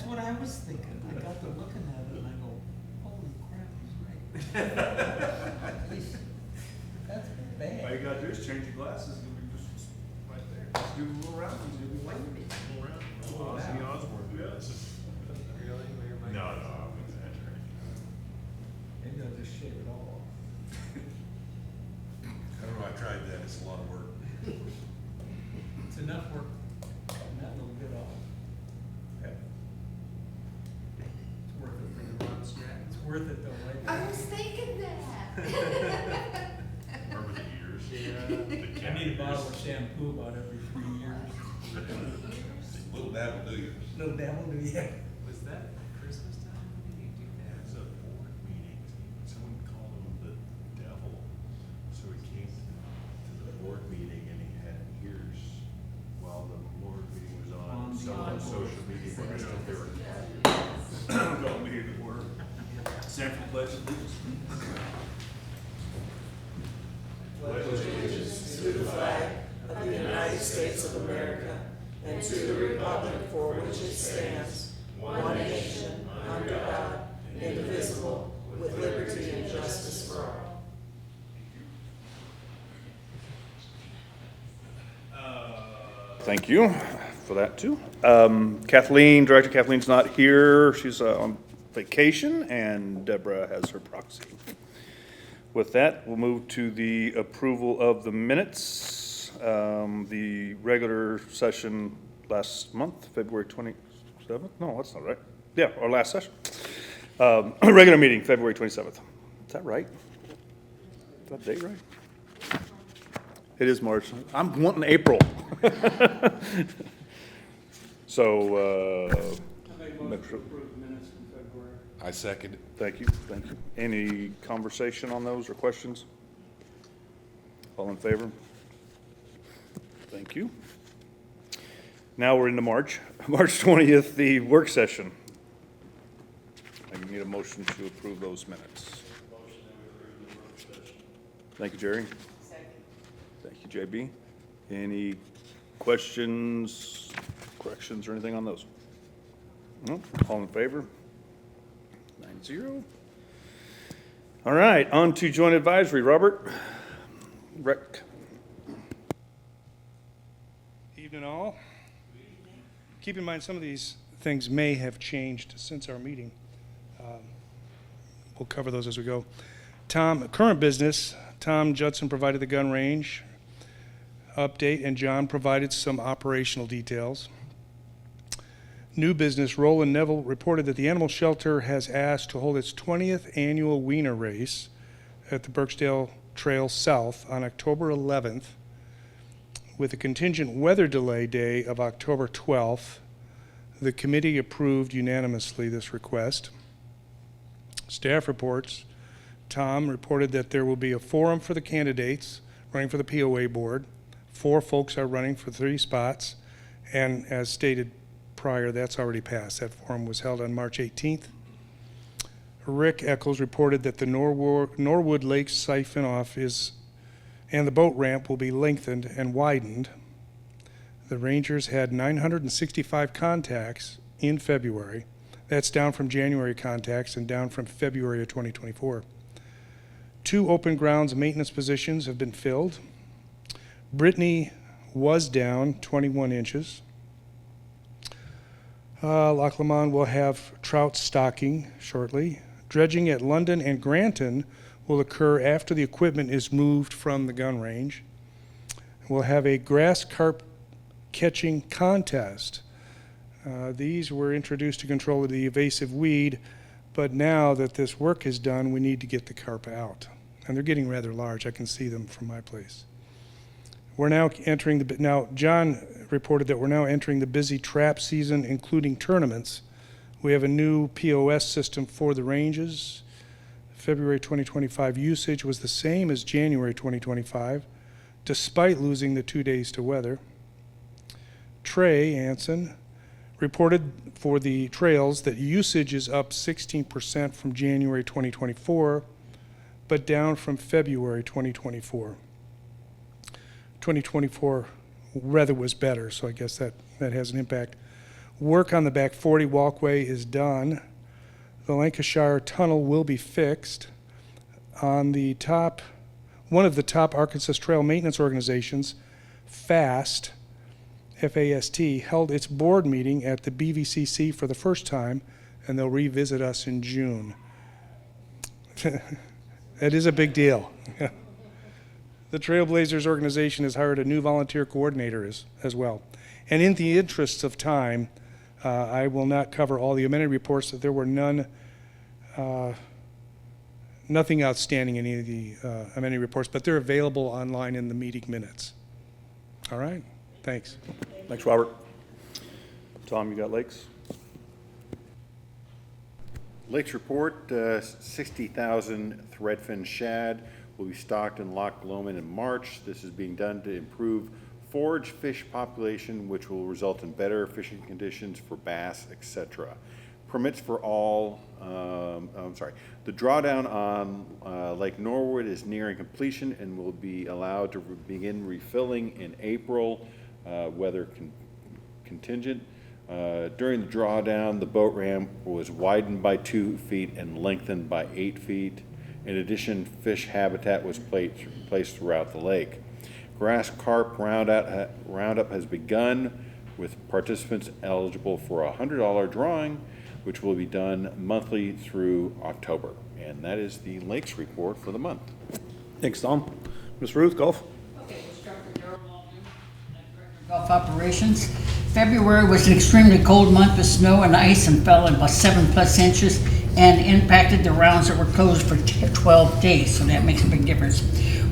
what I was thinking. I got to looking at it and I go, holy crap, he's right. That's bad. All you gotta do is change your glasses and we just right there. Just do a little round, you'll be like. Ozzy Osbourne. Yes. Really? No, I'm exaggerating. Maybe I'll just shave it all off. I don't know, I tried that, it's a lot of work. It's enough work cutting that little bit off. Yeah. It's worth it for the run strap. It's worth it though, right? I was thinking that. Remember the ears? Yeah. I need a bottle of shampoo about every 3 years. Little dab will do yours. Little dabble, do you? Was that Christmas time? When did you do that? It's a board meeting. Someone called him the devil. So he came to the board meeting and he had ears while the board meeting was on. Someone on social media, they were told me the word. Stand for the pledge of allegiance. Pledge allegiance to the flag of the United States of America and to the republic for which it stands, one nation, under God, indivisible, with liberty and justice for all. Thank you for that too. Director Kathleen's not here. She's on vacation, and Deborah has her proxy. With that, we'll move to the approval of the minutes. The regular session last month, February 27th? No, that's not right. Yeah, our last session. Regular meeting, February 27th. Is that right? Is that date right? It is March. I'm wanting April. So, I make motion to approve the minutes from February. I second it. thank you. Any conversation on those or questions? All in favor? Thank you. Now we're into March. March 20th, the work session. I need a motion to approve those minutes. Motion that we approve the work session. Thank you, Jerry. Second. Thank you, JB. Any questions, corrections, or anything on those? No? All in favor? 9-0. All right, on to joint advisory. Robert? Rec. Evening all. Keep in mind, some of these things may have changed since our meeting. We'll cover those as we go. Current business, Tom Judson provided the gun range update, and John provided some operational details. New business, Roland Neville reported that the animal shelter has asked to hold its 20th annual Wiener race at the Birchdale Trail South on October 11th, with a contingent weather delay day of October 12th. The committee approved unanimously this request. Staff reports, Tom reported that there will be a forum for the candidates running for the POA board. 4 folks are running for 3 spots, and as stated prior, that's already passed. That forum was held on March 18th. Rick Eccles reported that the Norwood Lake siphon-off and the boat ramp will be lengthened and widened. The Rangers had 965 contacts in February. That's down from January contacts and down from February of 2024. 2 open grounds maintenance positions have been filled. Brittany was down 21 inches. Loch Lomond will have trout stocking shortly. Dredging at London and Granton will occur after the equipment is moved from the gun range. We'll have a grass carp catching contest. These were introduced to control the invasive weed, but now that this work is done, we need to get the carp out. And they're getting rather large. I can see them from my place. We're now entering John reported that we're now entering the busy trap season, including tournaments. We have a new POS system for the ranges. February 2025 usage was the same as January 2025, despite losing the 2 days to weather. Trey Anson reported for the trails that usage is up 16% from January 2024, but down from February 2024. 2024 weather was better, so I guess that has an impact. Work on the back 40 walkway is done. The Lancashire Tunnel will be fixed. On the top, one of the top Arkansas Trail Maintenance Organizations, FAST, F-A-S-T, held its board meeting at the BVCC for the first time, and they'll revisit us in June. That is a big deal. The Trailblazers organization has hired a new volunteer coordinator as well. And in the interests of time, I will not cover all the amenity reports, that there were nothing outstanding in any of the amenity reports, but they're available online in the meeting minutes. All right, thanks. Thanks, Robert. Tom, you got lakes? Lakes report, 60,000 threadfin shad will be stocked in Loch Lomond in March. This is being done to improve forage fish population, which will result in better fishing conditions for bass, etc. Permits for all, the drawdown on Lake Norwood is nearing completion and will be allowed to begin refilling in April, weather contingent. During the drawdown, the boat ramp was widened by 2 feet and lengthened by 8 feet. In addition, fish habitat was placed throughout the lake. Grass carp roundup has begun, with participants eligible for a $100 drawing, which will be done monthly through October. And that is the lakes report for the month. Thanks, Tom. Ms. Ruth, golf? Okay, we'll start with Darrell Walden, Director of Golf Operations. February was an extremely cold month with snow and ice and fell about 7+ inches and impacted the rounds that were closed for 12 days, so that makes a big difference.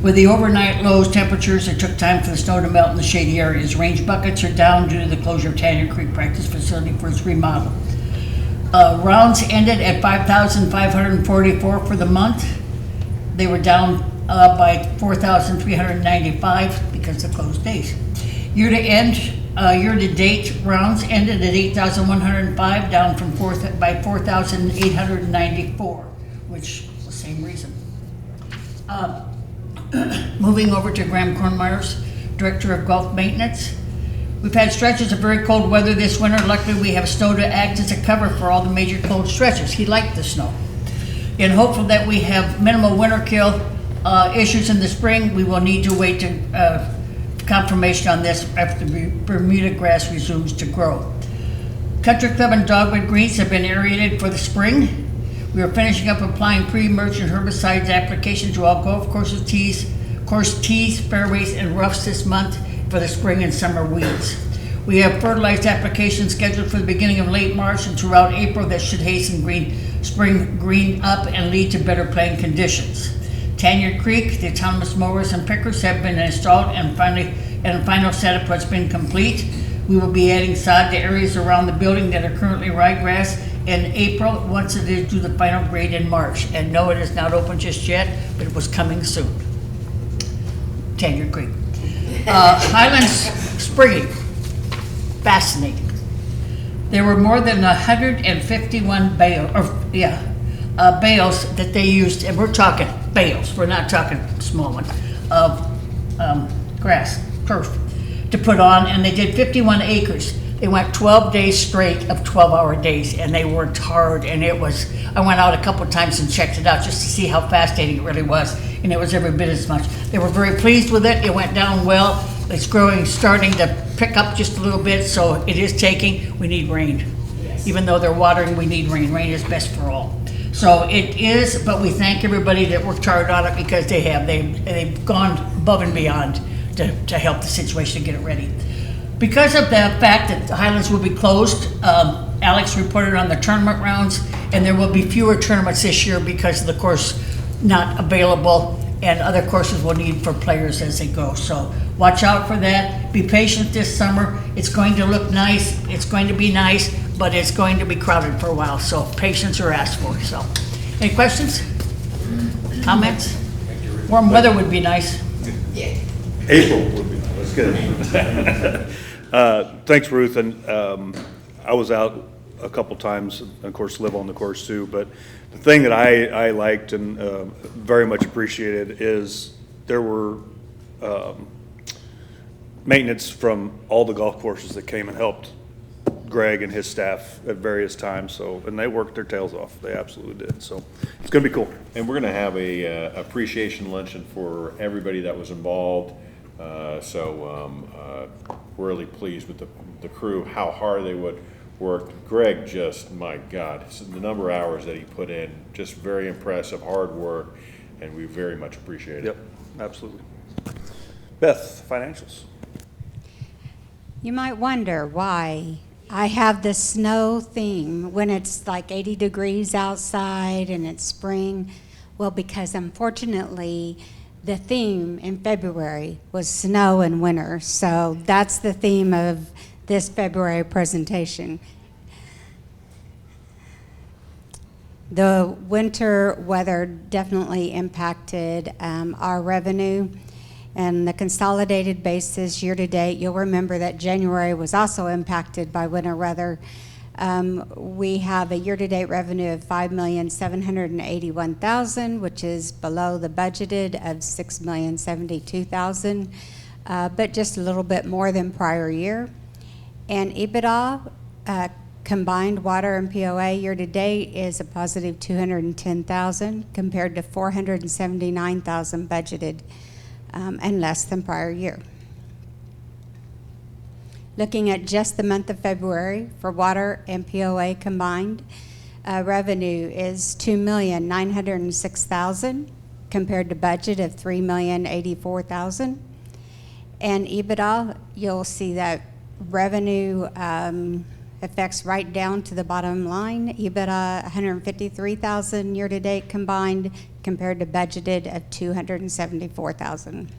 With the overnight lows temperatures, it took time for the snow to melt in the shady areas. Range buckets are down due to the closure of Tanner Creek practice facility for its remodel. Rounds ended at 5,544 for the month. They were down by 4,395 because of closed days. Year-to-date rounds ended at 8,105, down from 4,894, which was the same reason. Moving over to Graham Kornmeyer's, Director of Golf Maintenance. We've had stretches of very cold weather this winter. Luckily, we have snow to act as a cover for all the major cold stretches. He liked the snow. In hopeful that we have minimal winter kill issues in the spring, we will need to wait to confirmation on this after the Bermuda grass resumes to grow. Country Club and Dogwood greens have been aerated for the spring. We are finishing up applying pre-emerge and herbicides application to all golf courses, tees, fairways, and roughs this month for the spring and summer weeds. We have fertilized applications scheduled for the beginning of late March and throughout April that should hasten spring green up and lead to better playing conditions. Tanner Creek, the autonomous mowers and pickers have been installed, and final setup has been complete. We will be adding sod to areas around the building that are currently ryegrass in April, once it is due the final grade in March. And no, it is not open just yet, but it was coming soon. Tanner Creek. Highlands Springing, fascinating. There were more than 151 bales that they used, and we're talking bales, we're not talking small ones, of grass, turf, to put on, and they did 51 acres. They went 12 days straight of 12-hour days, and they worked hard, and I went out a couple of times and checked it out just to see how fascinating it really was, and it was every bit as much. They were very pleased with it. It went down well. It's starting to pick up just a little bit, so it is taking. We need rain. Yes. Even though they're watering, we need rain. Rain is best for all. So it is, but we thank everybody that worked hard on it, because they've gone above and beyond to help the situation and get it ready. Because of the fact that the Highlands will be closed, Alex reported on the tournament rounds, and there will be fewer tournaments this year because of the course not available, and other courses will need for players as they go. So watch out for that. Be patient this summer. It's going to look nice. It's going to be nice, but it's going to be crowded for a while. So patience are asked for. So, any questions? Comments? Warm weather would be nice. Yeah. April would be, that's good. Thanks, Ruth, and I was out a couple times, and of course live on the course too, but the thing that I liked and very much appreciated is there were maintenance from all the golf courses that came and helped Greg and his staff at various times, so, and they worked their tails off. They absolutely did, so it's gonna be cool. And we're gonna have a appreciation luncheon for everybody that was involved. We're really pleased with the crew, how hard they would work. Greg just, my God, the number of hours that he put in, just very impressive, hard work, and we very much appreciate it. Yep, absolutely. Beth, financials. You might wonder why I have the snow theme when it's like 80 degrees outside and it's spring. Well, because unfortunately, the theme in February was snow and winter. So that's the theme of this February presentation. The winter weather definitely impacted our revenue. And the consolidated basis year-to-date, you'll remember that January was also impacted by winter weather. We have a year-to-date revenue of $5,781,000, which is below the budgeted of $6,072,000, but just a little bit more than prior year. And EBITDA, combined water and POA year-to-date, is a positive $210,000 compared to $479,000 budgeted. And less than prior year. Looking at just the month of February for water and POA combined, revenue is $2,906,000 compared to budget of $3,084,000. And EBITDA, you'll see that revenue affects right down to the bottom line. EBITDA $153,000 year-to-date combined compared to budgeted of $274,000.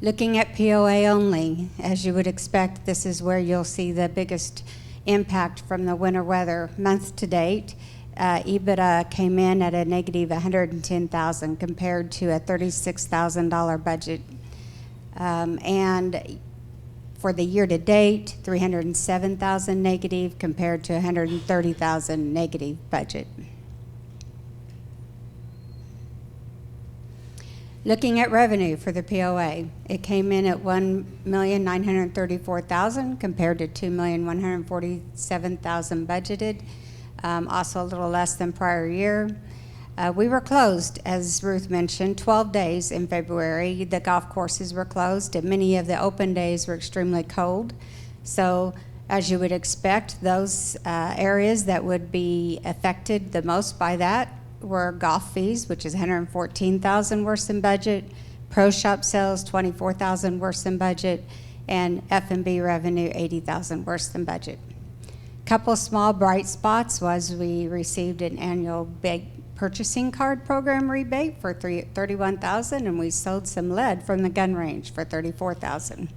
Looking at POA only, as you would expect, this is where you'll see the biggest impact from the winter weather. Month to date, EBITDA came in at a negative $110,000 compared to a $36,000 budget. And for the year to date, $307,000 negative compared to $130,000 negative budget. Looking at revenue for the POA, it came in at $1,934,000 compared to $2,147,000 budgeted, also a little less than prior year. We were closed, as Ruth mentioned, 12 days in February. The golf courses were closed, and many of the open days were extremely cold. So, as you would expect, those areas that would be affected the most by that were golf fees, which is $114,000 worse than budget, pro shop sales $24,000 worse than budget, and F&B revenue $80,000 worse than budget. Couple small bright spots was we received an annual big purchasing card program rebate for $31,000, and we sold some lead from the gun range for $34,000.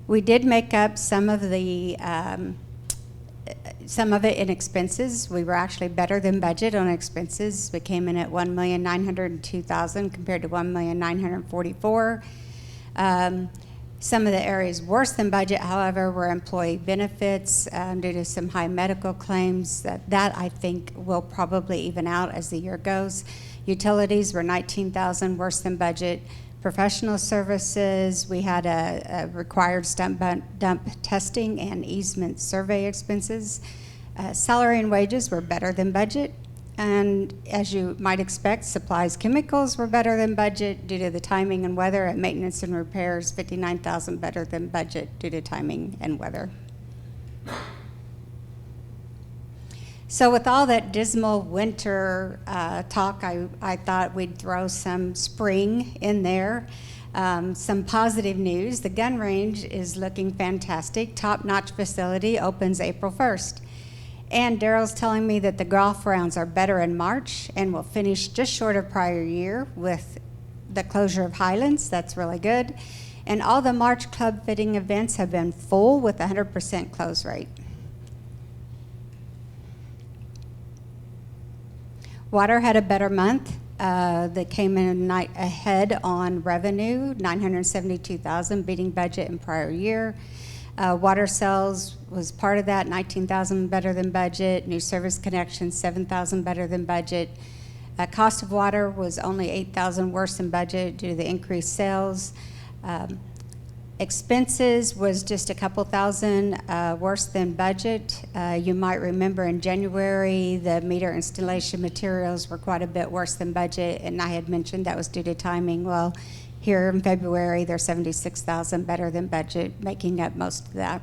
We did make up some of it in expenses. We were actually better than budget on expenses. We came in at $1,902,000 compared to $1,944,000. Some of the areas worse than budget, however, were employee benefits due to some high medical claims. That I think will probably even out as the year goes. Utilities were $19,000 worse than budget. Professional services, we had a required stump dump testing and easement survey expenses. Salary and wages were better than budget. And as you might expect, supplies, chemicals were better than budget due to the timing and weather, and maintenance and repairs, $59,000 better than budget due to timing and weather. So with all that dismal winter talk, I thought we'd throw some spring in there. Some positive news. The gun range is looking fantastic. Top-notch facility opens April 1st. And Daryl's telling me that the golf rounds are better in March and will finish just short of prior year with the closure of Highlands. That's really good. And all the March club fitting events have been full with 100% close rate. Water had a better month. They came in a night ahead on revenue, $972,000, beating budget in prior year. Water sales was part of that, $19,000 better than budget. New service connections, $7,000 better than budget. Cost of water was only $8,000 worse than budget due to the increased sales. Expenses was just a couple thousand worse than budget. You might remember in January, the meter installation materials were quite a bit worse than budget, and I had mentioned that was due to timing. Well, here in February, they're 76,000 better than budget, making up most of that.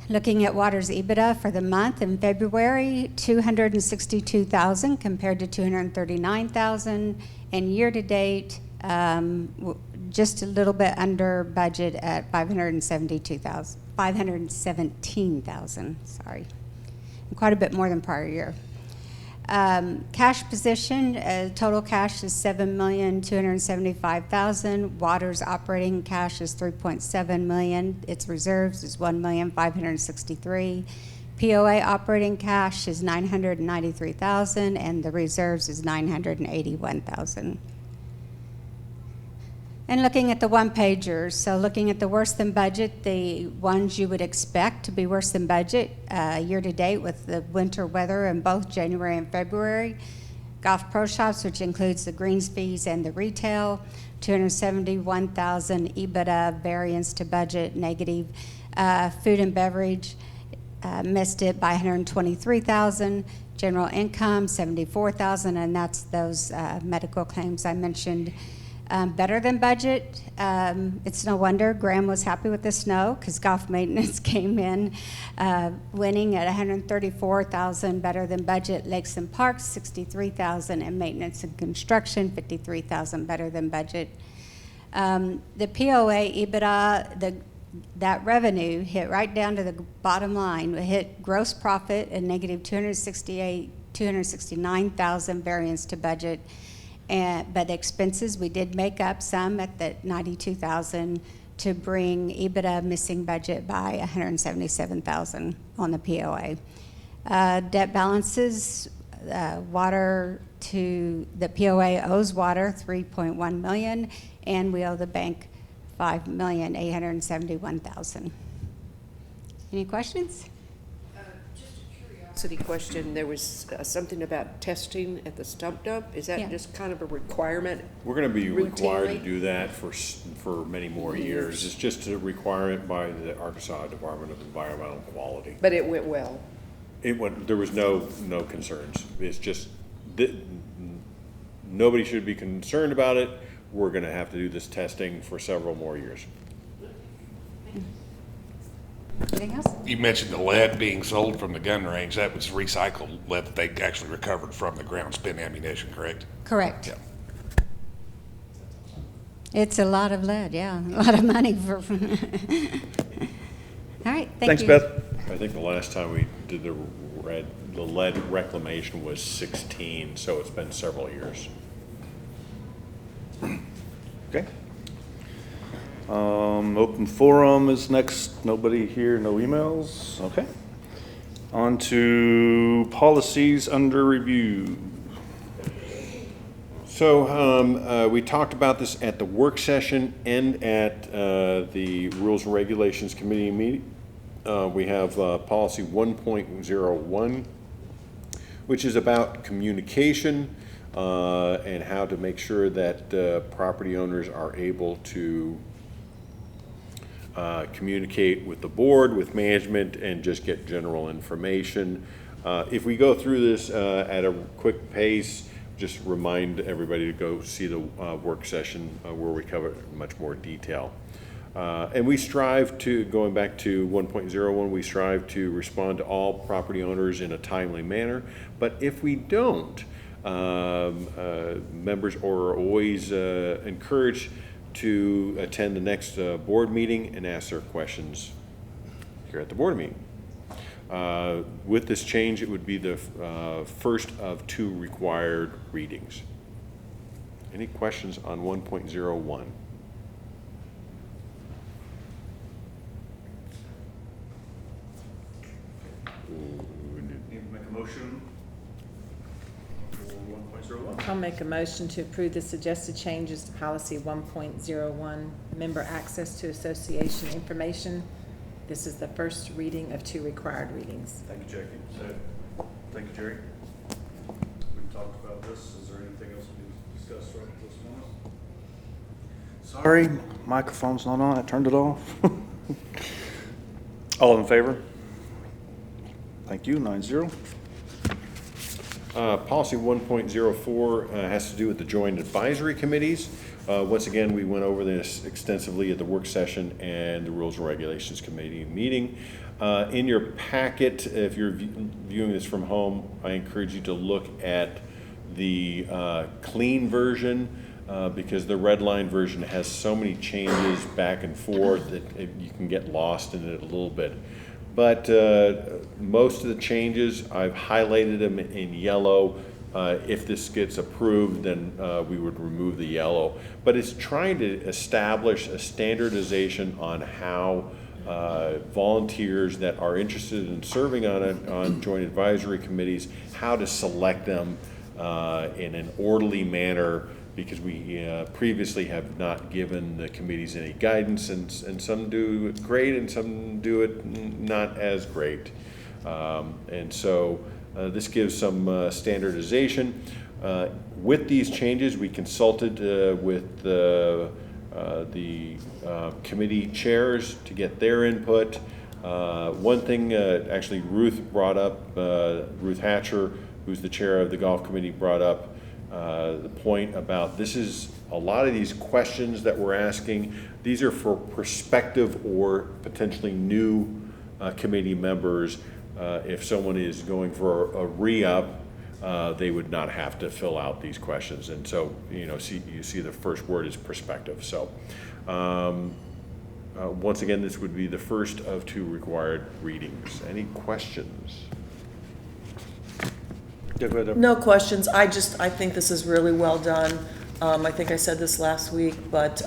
Looking at water's EBITDA for the month in February, 262,000 compared to 239,000, and year-to-date, just a little bit under budget at 517,000, sorry, and quite a bit more than prior year. Cash position, total cash is $7,275,000. Water's operating cash is $3.7 million. Its reserves is $1,563,000. POA operating cash is $993,000, and the reserves is $981,000. And looking at the one-pagers, so looking at the worse than budget, the ones you would expect to be worse than budget year-to-date with the winter weather in both January and February. Golf Pro Shops, which includes the greens fees and the retail, 271,000 EBITDA variance to budget negative. Food and beverage missed it by 123,000. General income, 74,000, and that's those medical claims I mentioned. Better than budget. It's no wonder Graham was happy with the snow because golf maintenance came in winning at 134,000 better than budget. Lakes and parks 63,000, and maintenance and construction 53,000 better than budget. The POA EBITDA, that revenue hit right down to the bottom line. We hit gross profit at negative 269,000 variance to budget. But expenses, we did make up some at the 92,000 to bring EBITDA missing budget by 177,000 on the POA. Debt balances, water to the POA owes water 3.1 million, and we owe the bank 5,871,000. Any questions? City question, there was something about testing at the stump dump. Is that Yeah. just kind of a requirement? We're gonna be required to Routinely? do that for many more years. It's just a requirement by the Arkansas Department of Environmental Quality. But it went well. There was no concerns. It's just, nobody should be concerned about it. We're gonna have to do this testing for several more years. Anything else? You mentioned the lead being sold from the gun range. That was recycled lead that they actually recovered from the ground spent ammunition, correct? Correct. Yeah. It's a lot of lead, yeah, a lot of money for. All right, thank Thanks, you. Beth. I think the last time we did the lead reclamation was 16, so it's been several years. Okay. Open forum is next. Nobody here, no emails. Okay. On to policies under review. So we talked about this at the work session and at the Rules and Regulations Committee meeting. We have policy 1.01, which is about communication and how to make sure that property owners are able to communicate with the board, with management, and just get general information. If we go through this at a quick pace, just remind everybody to go see the work session where we cover it in much more detail. And we strive to, going back to 1.01, we strive to respond to all property owners in a timely manner. But if we don't, members are always encouraged to attend the next board meeting and ask their questions here at the board meeting. With this change, it would be the first of 2 required readings. Any questions on 1.01? Need to make a motion for 1.01. I'll make a motion to approve the suggested changes to policy 1.01, member access to association information. This is the first reading of 2 required readings. Thank you, Jackie. Thank you, Jerry. We've talked about this. Is there anything else we need to discuss right this moment? Sorry, Microphone's not on, I turned it off. All in favor? Thank you, 9-0. Policy 1.04 has to do with the joint advisory committees. Once again, we went over this extensively at the work session and the Rules and Regulations Committee meeting. In your packet, if you're viewing this from home, I encourage you to look at the clean version because the red line version has so many changes back and forth that you can get lost in it a little bit. But most of the changes, I've highlighted them in yellow. If this gets approved, then we would remove the yellow. But it's trying to establish a standardization on how volunteers that are interested in serving on joint advisory committees, how to select them in an orderly manner, because we previously have not given the committees any guidance, and some do it great and some do it not as great. And so this gives some standardization. With these changes, we consulted with the committee chairs to get their input. One thing actually Ruth brought up, Ruth Hatcher, who's the chair of the golf committee, brought up the point about this is a lot of these questions that we're asking, these are for prospective or potentially new committee members. If someone is going for a re-up, they would not have to fill out these questions. And so, you see the first word is prospective. So once again, this would be the first of 2 required readings. Any questions? No questions. I think this is really well done. I think I said this last week, but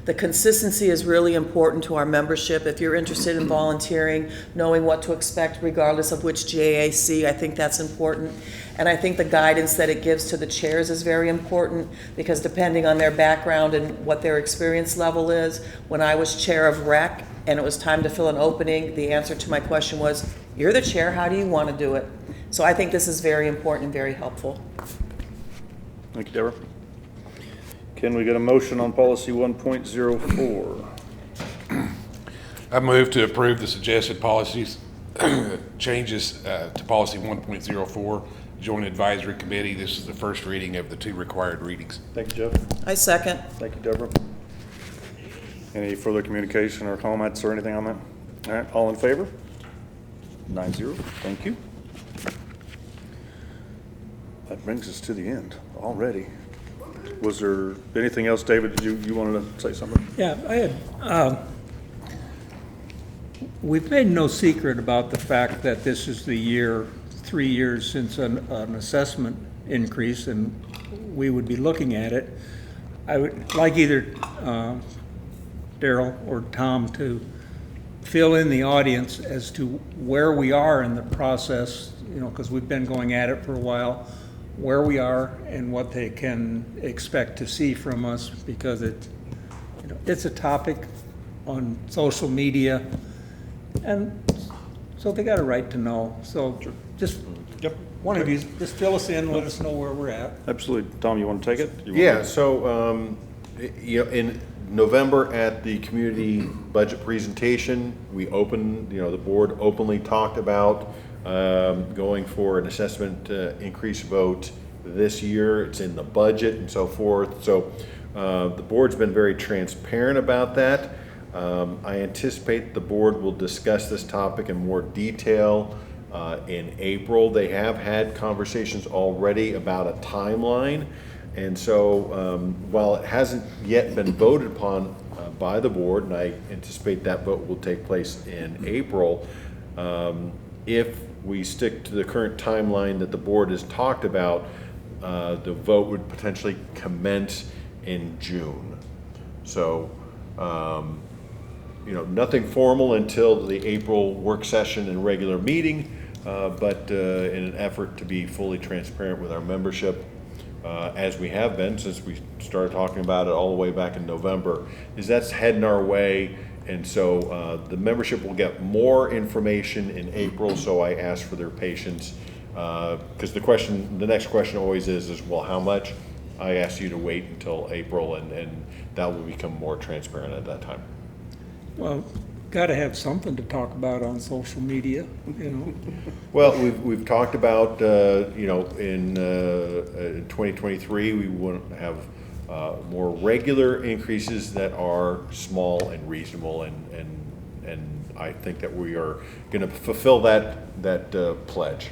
the consistency is really important to our membership. If you're interested in volunteering, knowing what to expect regardless of which JAC, I think that's important. And I think the guidance that it gives to the chairs is very important, because depending on their background and what their experience level is, when I was chair of rec and it was time to fill an opening, the answer to my question was, you're the chair, how do you want to do it? So I think this is very important and very helpful. Thank you, Deborah. Can we get a motion on policy 1.04? I move to approve the suggested policies, changes to policy 1.04, joint advisory committee. This is the first reading of the 2 required readings. Thank you, Jeff. I second. Thank you, Deborah. Any further communication or comments or anything on that? All right, all in favor? 9-0, thank you. That brings us to the end already. Was there anything else, David, did you wanted to say something? Yeah, I had, we've made no secret about the fact that this is the year, 3 years since an assessment increase, and we would be looking at it. I would like either Daryl or Tom to fill in the audience as to where we are in the process, because we've been going at it for a while, where we are and what they can expect to see from us, because it's a topic on social media, and so they got a right to know. So just one of you, just fill us in, let us know where we're at. Absolutely. Tom, you want to take it? Yeah, so in November at the community budget presentation, we opened, the board openly talked about going for an assessment increase vote this year. It's in the budget and so forth. So the board's been very transparent about that. I anticipate the board will discuss this topic in more detail in April. They have had conversations already about a timeline. And so while it hasn't yet been voted upon by the board, and I anticipate that vote will take place in April, if we stick to the current timeline that the board has talked about, the vote would potentially commence in June. So, nothing formal until the April work session and regular meeting, but in an effort to be fully transparent with our membership, as we have been since we started talking about it all the way back in November, is that's heading our way. And so the membership will get more information in April, so I ask for their patience, because the next question always is, well, how much? I asked you to wait until April, and that will become more transparent at that time. Well, got to have something to talk about on social media, you know. Well, we've talked about, in 2023, we want to have more regular increases that are small and reasonable, and I think that we are going to fulfill that pledge.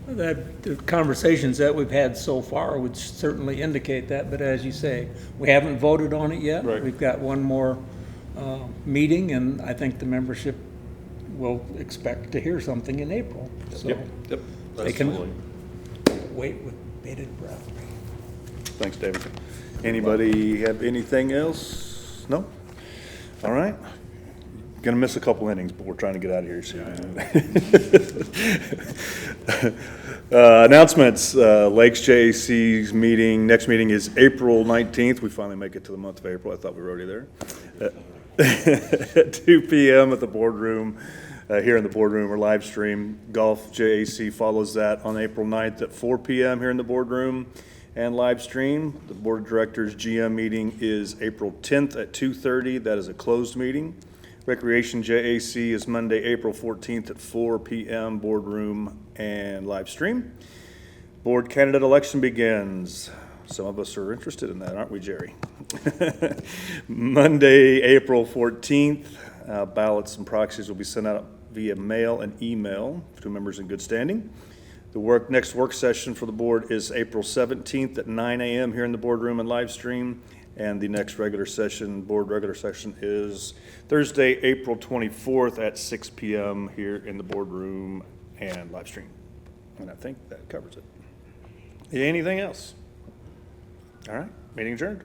That, the conversations that we've had so far would certainly indicate that, but as you say, we haven't voted on it yet. Right. We've got one more meeting, and I think the membership will expect to hear something in April. So Yep. they can Absolutely. wait with bated breath. Thanks, David. Anybody have anything else? No? All right. Gonna miss a couple innings, but we're trying to get out of here soon. Announcements, Lakes JAC's meeting, next meeting is April 19th. We finally make it to the month of April. I thought we were already there. At 2 p.m. at the boardroom, here in the boardroom or live stream. Golf JAC follows that on April 9th at 4 p.m. here in the boardroom and live stream. The board of directors GM meeting is April 10th at 2:30. That is a closed meeting. Recreation JAC is Monday, April 14th at 4 p.m. boardroom and live stream. Board candidate election begins. Some of us are interested in that, aren't we, Jerry? Monday, April 14th. Ballots and proxies will be sent out via mail and email to members in good standing. The next work session for the board is April 17th at 9 a.m. here in the boardroom and live stream. And the next board regular session is Thursday, April 24th at 6 p.m. here in the boardroom and live stream. And I think that covers it. Anything else? All right, meeting adjourned.